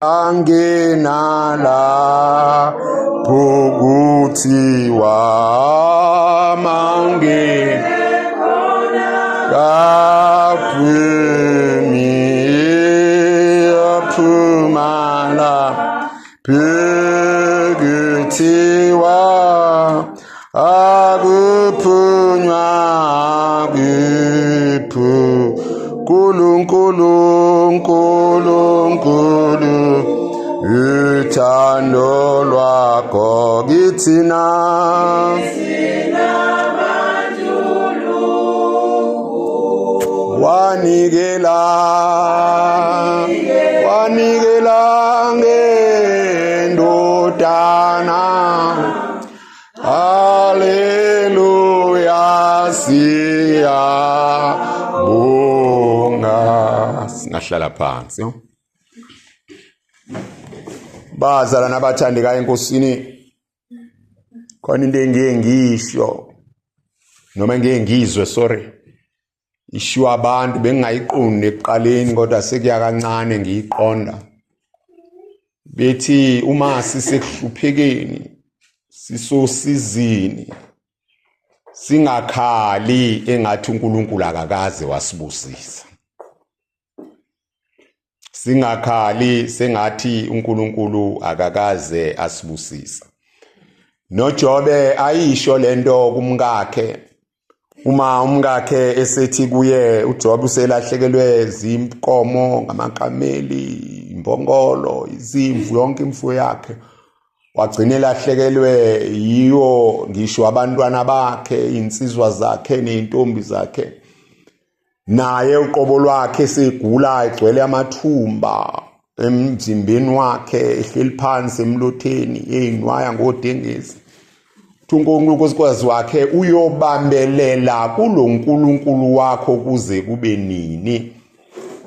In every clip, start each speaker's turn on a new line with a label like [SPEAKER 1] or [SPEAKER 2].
[SPEAKER 1] angenala phukuthiwa mange kaphumi aphumala phukuthiwa akuphunywa kuphu Nkulunkulu uthando lwakho kithina wanikela ngendodana haleluya siyabonga. Singahlala phansi. Bazalwane abathandekayo enkosini, khona into engiye ngisho noma ngiye ngizwe ishiwa abantu bengingayiqondi ekuqaleni kodwa sekuya kancane ngiyiqonda. Bethi uma sisekuhluphekeni sisosizini singakhali engathi uNkulunkulu akakaze wasibusisa. Singakhali sengathi uNkulunkulu akakaze asibusisa. NoJobe ayisho lento kumkakhe uma umkakhe esethi kuye uJobe uselahlekelwe zinkomo ngamakameli, imbongolo, izimvu, yonke imfuyo yakhe. Wagcina elahlekelwe yiyo ngisho abantwana bakhe, insizwa zakhe nezintombi zakhe. Naye uqobo lwakhe segula egcwele amathumba emzimbeni wakhe, ehleli phansi emlotheni eyinwaya ngodengezi. Unkosikazi wakhe uyobambelela kulo uNkulunkulu wakho kuze kube nini,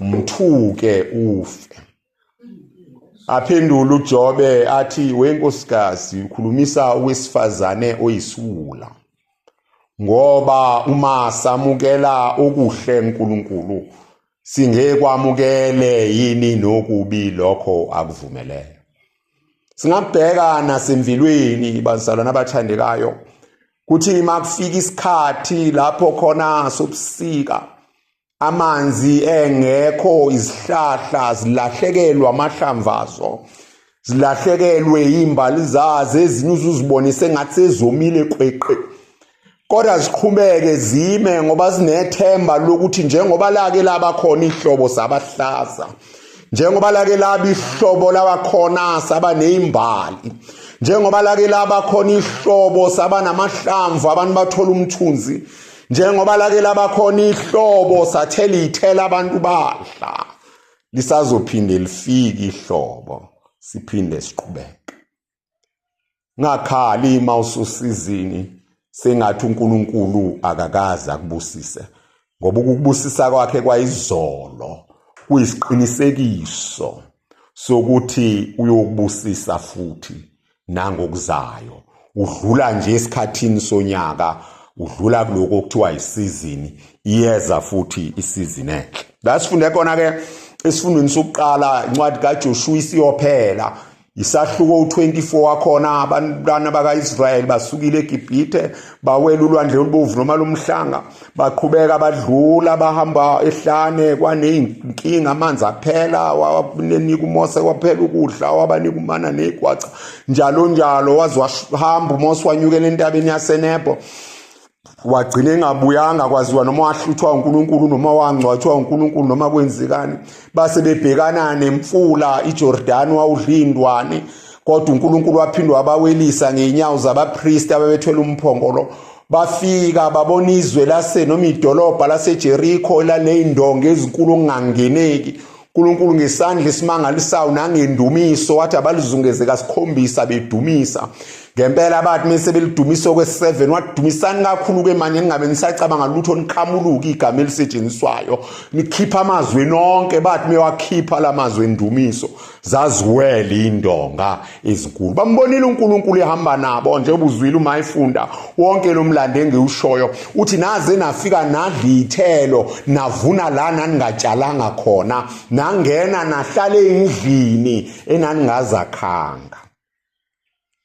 [SPEAKER 1] mthuke ufe. Aphendula uJobe athi, wenkosikazi ukhulumisa owesifazane oyisiwula, ngoba uma samukela okuhle uNkulunkulu singeke kwamukele yini nokubi lokho akuvumeleyo. Singabheka nasemvilweni bazalwane abathandekayo kuthi makufika isikhathi lapho khona sobusika amanzi engekho, izihlahla zilahlekelwa amahlamvu azo, zilahlekelwe imbali zazo, ezinye uzibone sengathi sezomile qweqwe, kodwa ziqhubeke zime ngoba zinethemba lokuthi njengoba lake laba khona ihlobo sabahlaza, njengoba lake laba ihlobo labakhona saba nezimbali, njengoba lake laba khona ihlobo saba namahlamvu abantu bathola umthunzi, njengoba lake laba khona ihlobo sathela ithela abantu badla, lisazophinde lifike ihlobo siphinde siqhubeke. Ngakhali mawususizini sengathi uNkulunkulu akakaze akubusise, ngoba ukubusisa kwakhe kwayizolo kuyisiqinisekiso sokuthi uyokubusisa futhi nangokuzayo. Udlula nje esikhathini sonyaka, udlula kuloko okuthiwa isizini, iyeza futhi isizini enhle. Lasifunde khona ke esifundweni sokuqala incwadi kaJoshua isiyophela, isahluko u24 wakhona abantwana bakaIsrayeli basukile eGibhithe bawela ulwandle olubomvu noma lomhlanga, baqhubeka badlula bahamba ehlane, kwaneyinkinga amanzi aphela, wabanika uMose kwaphela ukudla, wabanika umana negwaca, njalo njalo. Waze wahamba uMose wanyukela entabeni yaseNebo, wagcina engabuyanga kwaziwa noma wahluthwa uNkulunkulu noma wangcwatshwa uNkulunkulu noma kwenzekani. Base bebhekana nemfula iJordan, wawudlindwane, kodwa uNkulunkulu waphindwa abawelisa ngeenyawo zabapriest ababethwele umphongolo. Bafika babona izwe lase noma idolobha laseJericho elaleyindonga ezinkulu ongangeneki. uNkulunkulu ngesandla esimangalisayo nangendumiso wathi abalizungeze kasikhombisa bedumisa, ngempela bathi mase belidumisa kwe7 wadumisani kakhulu ke manje ngingabe ngisacabanga lutho niqhamuluka igama elisetshenziswayo nikhipha amazwi nonke bathi mewakhipha lamazwi endumiso zaziwele indonga ezinkulu bambonile uNkulunkulu ehamba nabo nje ubuzwile uma efunda wonke lo mlando engiwushoyo uthi naze nafika nadlithelo navuna la naningatshalanga khona nangena nahlale endlini enaningazakhanga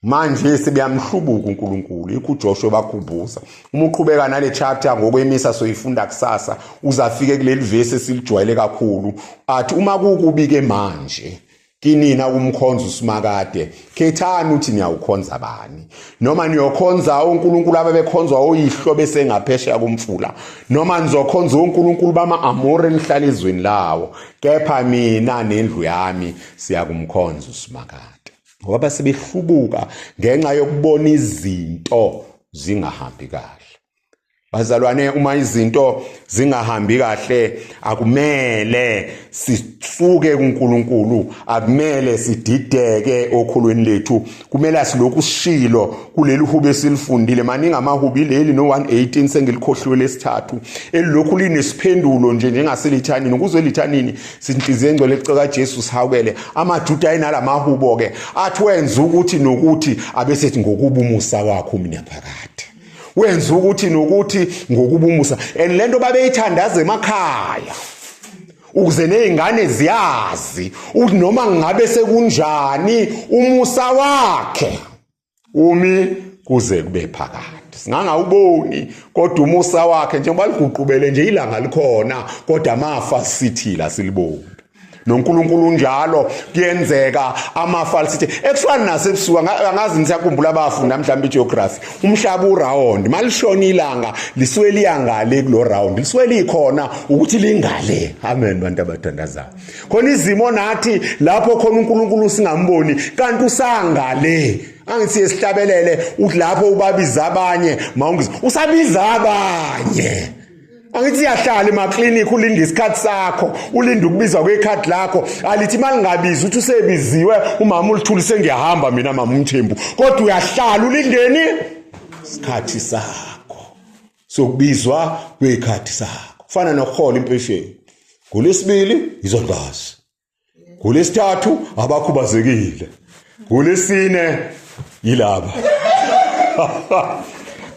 [SPEAKER 1] manje sebeyamhlubuka uNkulunkulu ikuJoshua bakhumbuza uma uqhubeka nale chapter ngokwemisa soyifunda kusasa uzafike kuleli verse esilijwayele kakhulu athi uma kukubike manje kinina kumkhonza uSimakade khethani uthi niyawukhonza bani noma niyokhonza uNkulunkulu ababekhonzwa oyihlo bese ngaphesheya kumfula noma nizokhonza uNkulunkulu bama-Amori nihlala ezweni lawo kepha mina nendlu yami siyakumkhonza uSimakade ngoba sebehlubuka ngenxa yokubona izinto zingahambi kahle bazalwane uma izinto zingahambi kahle akumele sisuke kuNkulunkulu akumele sidideke okhulweni lethu kumele asiloku sishilo kuleli hube silifundile maningi amahubi leli no118 sengilikhohliwe lesithathu elilokhu linesiphendulo nje njengaselithanini ukuzwe lithanini sinhliziyo engcwele eceka Jesu sihawukele amaJuda ayinalamahubo ke athi wenza ukuthi nokuthi abesethi ngokuba umusa wakho mina phakade wenza ukuthi nokuthi ngokubumusa lento babeyithandaza emakhaya ukuze nezingane ziyazi ukuthi noma ngabe sekunjani umusa wakhe umi kuze kube phakade singangawuboni kodwa umusa wakhe njengoba liguqubele nje ilanga likhona kodwa amafa sithila siliboni noNkulunkulu njalo kuyenzeka amafa sithi ekufana nasebusuku angazi nisakhumbula abafunda mhlawumbe igeography umhlaba uround malishona ilanga lisuke liyangale kulo round lisuke likhona ukuthi lingale amen bantu abathandazayo khona izimo nathi lapho khona uNkulunkulu singamboni kanti usangale angithi esihlabelele uthi lapho ubabiza abanye mawungiza usabiza abanye angithi yahlala emaklinikhi ulinda isikhathi sakho ulinda ukubizwa kwekhadi lakho alithi malingabizi uthi usebiziwe umama ulithuli sengiyahamba mina mama uMthembu kodwa uyahlala ulindeni isikhathi sakho sokubizwa kwekhadi sakho kufana nokuhola impesheni ngolesibili izondwazi ngolesithathu abakhubazekile ngolesine yilaba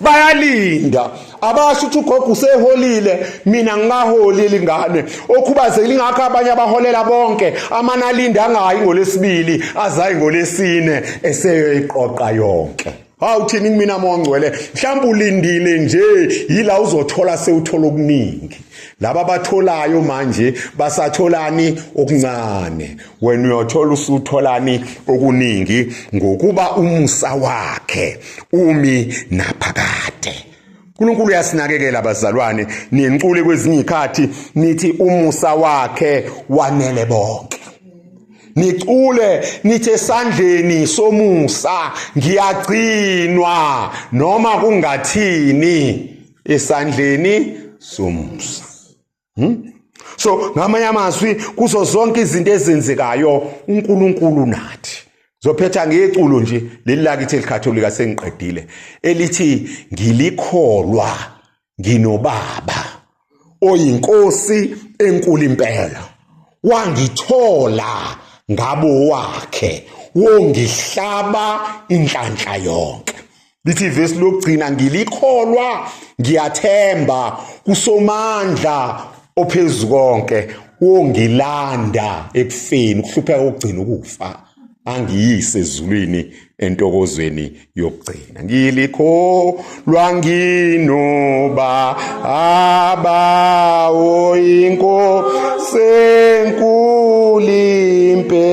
[SPEAKER 1] bayalinda abasho ukuthi ugogo useholile mina ngingaholile ingane okhubazekile ngakho abanye abaholela bonke amanalinda angayi ngolesibili azayi ngolesine eseyoyiqoqa yonke awuthini mina mongcwele mhlawumbe ulindile nje yila uzothola sewuthola okuningi laba batholayo manje basatholani okuncane wena uyothola usutholani okuningi ngokuba umusa wakhe umi naphakade uNkulunkulu uyasinakekela abazalwane nincule kwezinye izikhathi nithi umusa wakhe wanele bonke nicule nithi esandleni somusa ngiyagcinwa noma kungathini esandleni somusa so ngamanye amazwi kuzo zonke izinto ezenzekayo uNkulunkulu nathi zophetha ngeculo nje leli lakithi elikatholika sengiqedile elithi ngilikholwa nginobaba oyinkosi enkulu impela wangithola ngabo wakhe wongihlaba inhlanhla yonke lithi verse lokugcina ngilikholwa ngiyathemba kusomandla ophezukonke wongilanda ekufeni ukuhlupheka kokugcina ukufa angiyise ezulwini entokozweni yokugcina ngilikholwa nginoba oyinkosi enkulimpe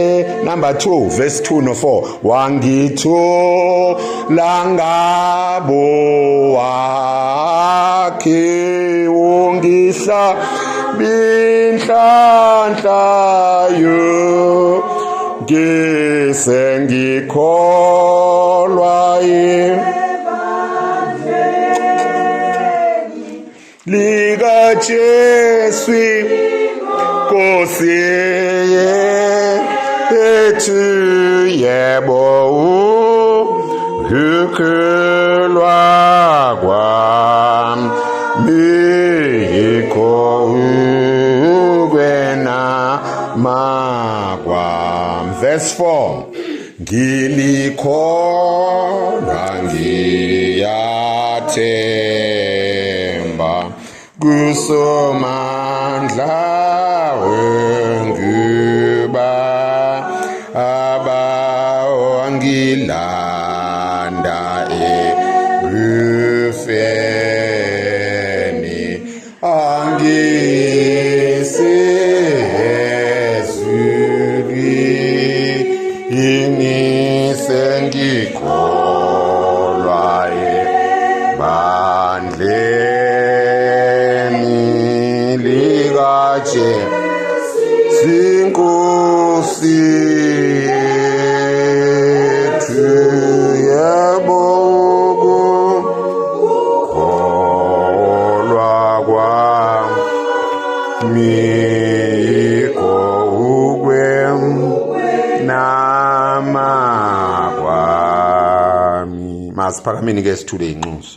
[SPEAKER 1] number 2 verse 2 no 4 wangithola ngabo wakhe wongihlaba inhlanhla yo ngisengikholwa lika Jesu Nkosi yethu yebo ukukholwa kwami yikho ukwenama kwami. Verse 4. Ngilikholwa ngiyathemba kuSomandla wenguba abawangilanda ekufeni angisezulwini sengikholwa ebandleni likaJesu iNkosi yethu. Yebo ukukholwa kwami yikho ukwenama kwami. Masiphakameni ke sithule inxuso.